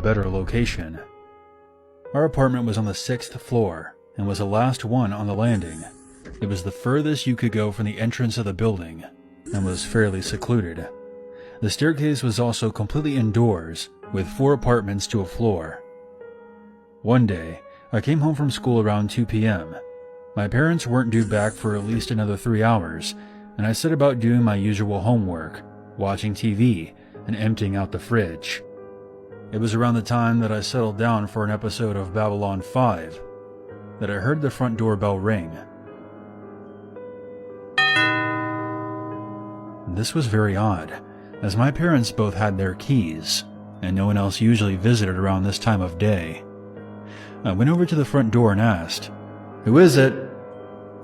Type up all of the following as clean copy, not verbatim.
better location. Our apartment was on the 6th floor and was the last one on the landing. It was the furthest you could go from the entrance of the building and was fairly secluded. The staircase was also completely indoors with 4 apartments to a floor. One day, I came home from school around 2 p.m. My parents weren't due back for at least another 3 hours, and I set about doing my usual homework, watching TV, and emptying out the fridge. It was around the time that I settled down for an episode of Babylon 5 that I heard the front doorbell ring. This was very odd, as my parents both had their keys, and no one else usually visited around this time of day. I went over to the front door and asked, "Who is it?"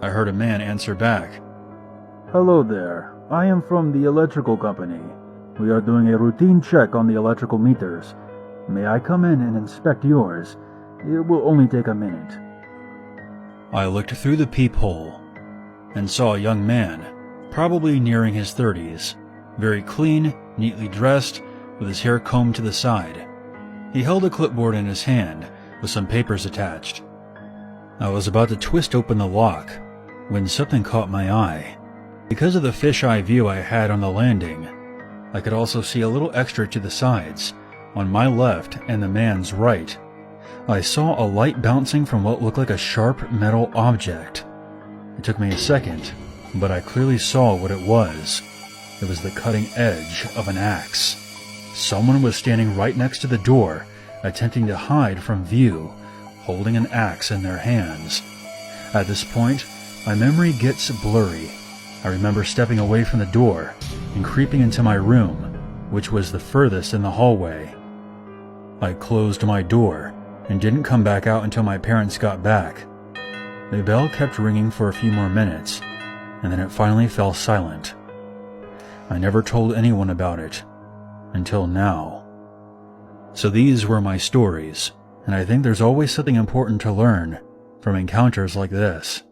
I heard a man answer back, "Hello there. I am from the electrical company. We are doing a routine check on the electrical meters. May I come in and inspect yours? It will only take a minute." I looked through the peephole and saw a young man, probably nearing his 30s, very clean, neatly dressed, with his hair combed to the side. He held a clipboard in his hand with some papers attached. I was about to twist open the lock when something caught my eye. Because of the fisheye view I had on the landing, I could also see a little extra to the sides, on my left and the man's right. I saw a light bouncing from what looked like a sharp metal object. It took me a second, but I clearly saw what it was. It was the cutting edge of an axe. Someone was standing right next to the door, attempting to hide from view, holding an axe in their hands. At this point, my memory gets blurry. I remember stepping away from the door and creeping into my room, which was the furthest in the hallway. I closed my door and didn't come back out until my parents got back. The bell kept ringing for a few more minutes, and then it finally fell silent. I never told anyone about it until now. So these were my stories, and I think there's always something important to learn from encounters like this.